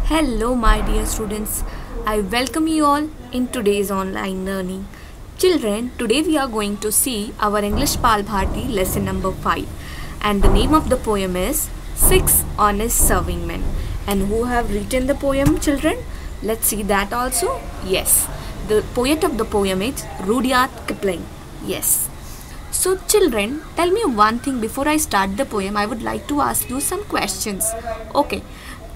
Hello, my dear students. I welcome you all in today's online learning. Children, today we are going to see our English Balbharti lesson number 5. And the name of the poem is Six Honest Serving Men. And who have written the poem, children? Let's see that also. Yes, the poet of the poem is Rudyard Kipling. Yes. So children, tell me one thing before I start the poem. I would like to ask you some questions. Okay.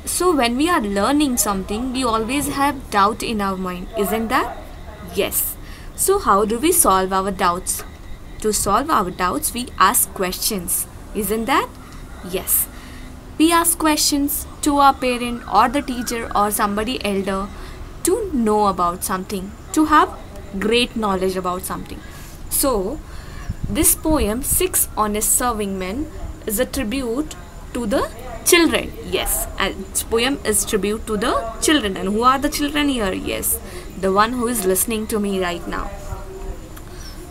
So when we are learning something, we always have doubt in our mind, isn't that? Yes. So how do we solve our doubts? To solve our doubts, we ask questions, isn't that? Yes. We ask questions to our parent or the teacher or somebody elder to know about something, to have great knowledge about something. So this poem, Six Honest Serving Men, is a tribute to the children. Yes, and this poem is tribute to the children. And who are the children here? Yes, the one who is listening to me right now.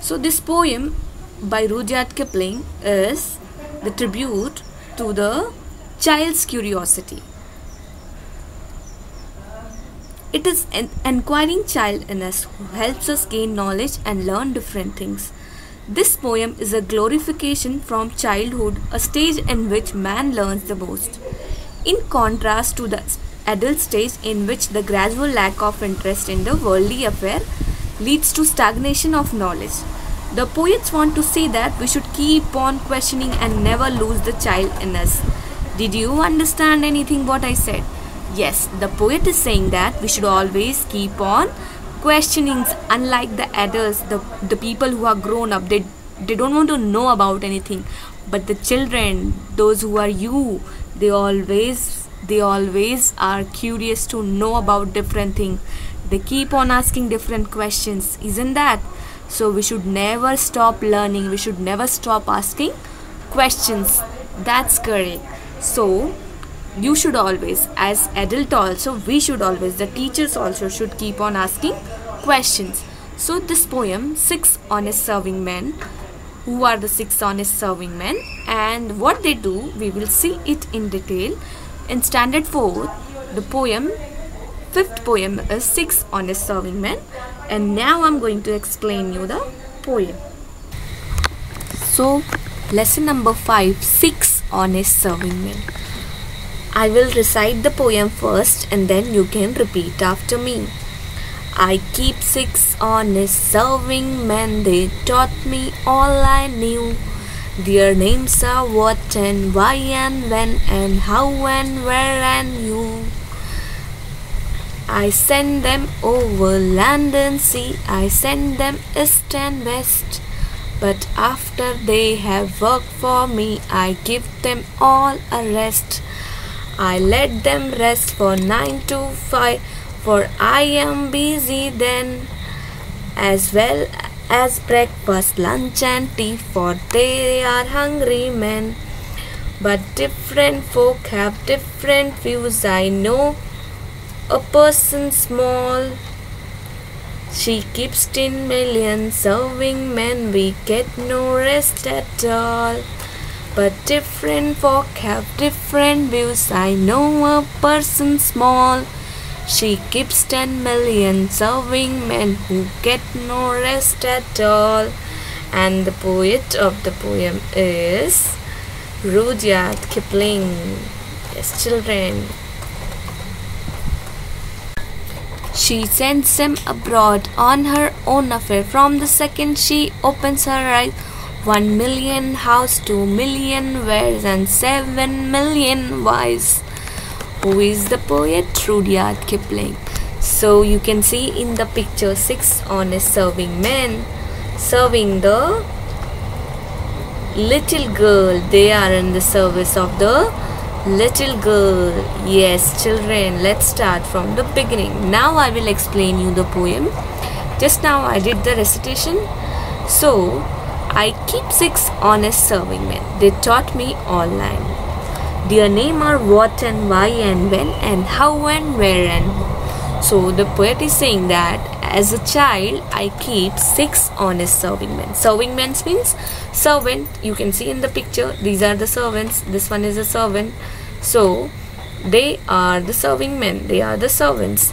So this poem by Rudyard Kipling is the tribute to the child's curiosity. It is an inquiring child in us who helps us gain knowledge and learn different things. This poem is a glorification from childhood, a stage in which man learns the most. In contrast to the adult stage in which the gradual lack of interest in the worldly affair leads to stagnation of knowledge. The poets want to say that we should keep on questioning and never lose the child in us. Did you understand anything what I said? Yes, the poet is saying that we should always keep on questionings. Unlike the adults, the people who are grown up, they don't want to know about anything, but the children, those who are you, they always are curious to know about different things. They keep on asking different questions, isn't that? So we should never stop learning, we should never stop asking questions. That's correct. So you should always, as adult also, we should always, the teachers also should keep on asking questions. So this poem, Six Honest Serving Men, who are the six honest serving men and what they do, we will see it in detail in standard 4. The poem, fifth poem is Six Honest Serving Men, and now I'm going to explain you the poem. So lesson number 5, Six Honest Serving Men. I will recite the poem first and then you can repeat after me. I keep six honest serving men, they taught me all I knew. Their names are what and why and when and how and where and who. I send them over land and sea, I send them east and west. But after they have worked for me, I give them all a rest. I let them rest for 9 to 5, for I am busy then, as well as breakfast, lunch and tea, for they are hungry men. But different folk have different views. I know a person small, she keeps 10 million serving men, we get no rest at all. But different folk have different views. I know a person small, she keeps 10 million serving men who get no rest at all. And the poet of the poem is Rudyard Kipling. Yes, children. She sends him abroad on her own affair. From the second she opens her eyes, 1 million house, 2 million wares, and 7 million wives. Who is the poet? Rudyard Kipling. So you can see in the picture, six honest serving men serving the little girl. They are in the service of the little girl. Yes, children, let's start from the beginning. Now I will explain you the poem. Just now I did the recitation. So I keep six honest serving men, they taught me all I know. Their name are what and why and when and how and where and who. So the poet is saying that as a child I keep six honest serving men. Serving men means servant. You can see in the picture, these are the servants, this one is a servant. So They are the serving men, they are the servants,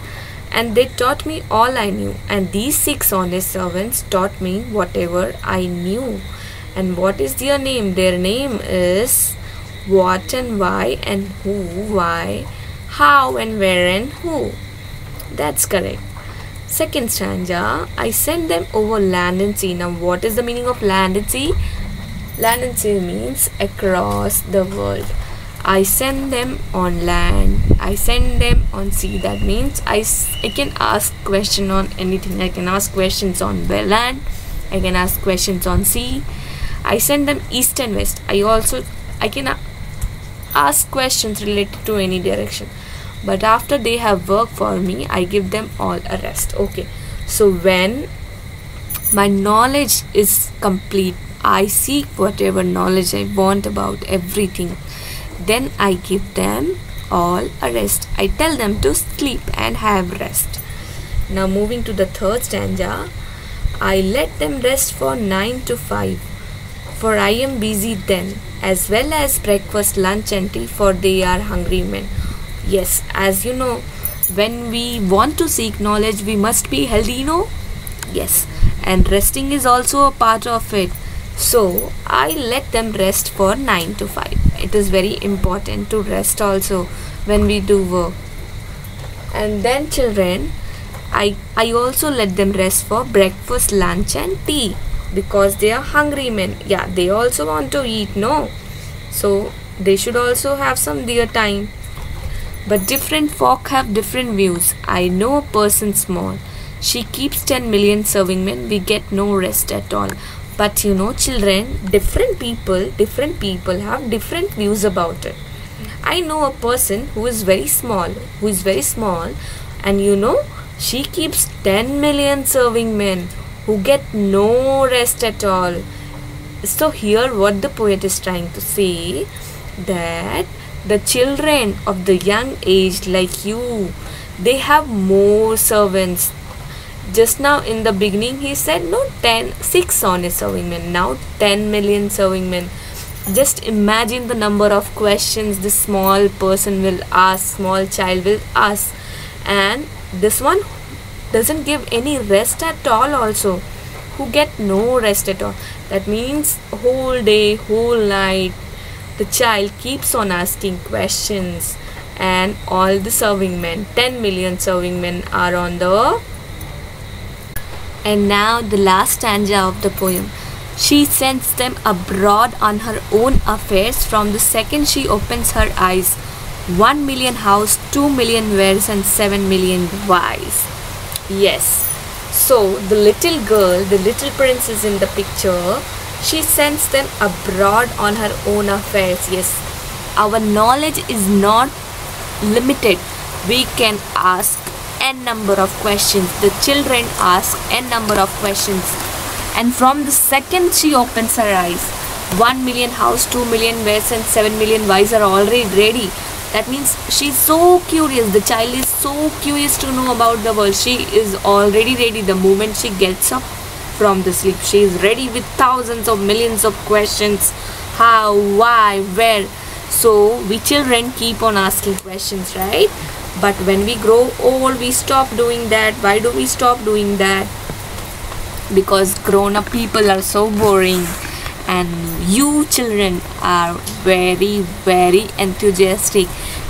and they taught me all I knew. And these 6 honest servants taught me whatever I knew. And what is their name? Their name is what and why and who, why, how and where and who. That's correct. Second stanza, I sent them over land and sea. Now what is the meaning of land and sea? Land and sea means across the world. I send them on land, I send them on sea. That means I can ask question on anything. I can ask questions on land, I can ask questions on sea. I send them east and west. I can ask questions related to any direction. But after they have worked for me, I give them all a rest. Okay, so when my knowledge is complete, I seek whatever knowledge I want about everything, then I give them all a rest. I tell them to sleep and have rest. Now moving to the third stanza, I let them rest for 9 to 5, for I am busy then, as well as breakfast, lunch and tea, for they are hungry men. Yes, as you know, when we want to seek knowledge, we must be healthy, Yes, and resting is also a part of it. So I let them rest for 9 to 5. It is very important to rest also when we do work. And then children, I also let them rest for breakfast, lunch and tea, because they are hungry men. Yeah, they also want to eat, so they should also have some their time. But different folk have different views. I know a person small, she keeps 10 million serving men, we get no rest at all. But children, different people have different views about it. I know a person who is very small, and she keeps 10 million serving men who get no rest at all. So here what the poet is trying to say, that the children of the young age like you, they have more servants. Just now in the beginning he said 6 honest serving men, now 10 million serving men. Just imagine the number of questions this small person will ask, small child will ask. And this one doesn't give any rest at all also, who get no rest at all. That means whole day, whole night, the child keeps on asking questions, and all the serving men, 10 million serving men are on the. And now the last stanza of the poem. She sends them abroad on her own affairs from the second she opens her eyes. 1 million house, 2 million wares and 7 million wise. Yes, so the little girl, the little princess in the picture, she sends them abroad on her own affairs. Yes, our knowledge is not limited. We can ask n number of questions. The children ask n number of questions, and from the second she opens her eyes, 1 million house, 2 million wares and 7 million wise are already ready. That means she's so curious. The child is so curious to know about the world. She is already ready. The moment she gets up from the sleep, she is ready with thousands of millions of questions. How, why, where. So we children keep on asking questions, right? But when we grow old, we stop doing that. Why do we stop doing that? Because grown-up people are so boring, and you children are very, very enthusiastic.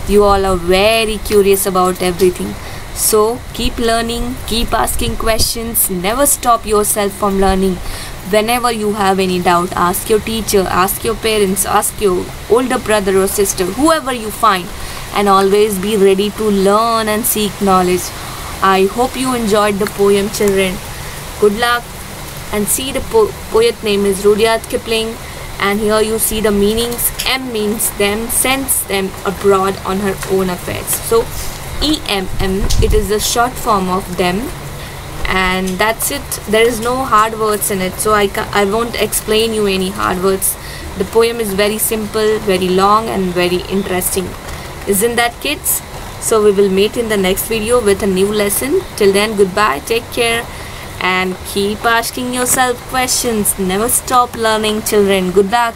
You all are very curious about everything. So keep learning, keep asking questions, never stop yourself from learning. Whenever you have any doubt, ask your teacher, ask your parents, ask your older brother or sister, whoever you find, and always be ready to learn and seek knowledge. I hope you enjoyed the poem, children. Good luck. And see, the poet name is Rudyard Kipling, and here you see the meanings. M means them, sends them abroad on her own affairs. So EMM, it is the short form of them, and that's it. There is no hard words in it, so I won't explain you any hard words. The poem is very simple, very long and very interesting. Isn't that, kids? So we will meet in the next video with a new lesson. Till then, goodbye, take care, and keep asking yourself questions. Never stop learning, children. Good luck.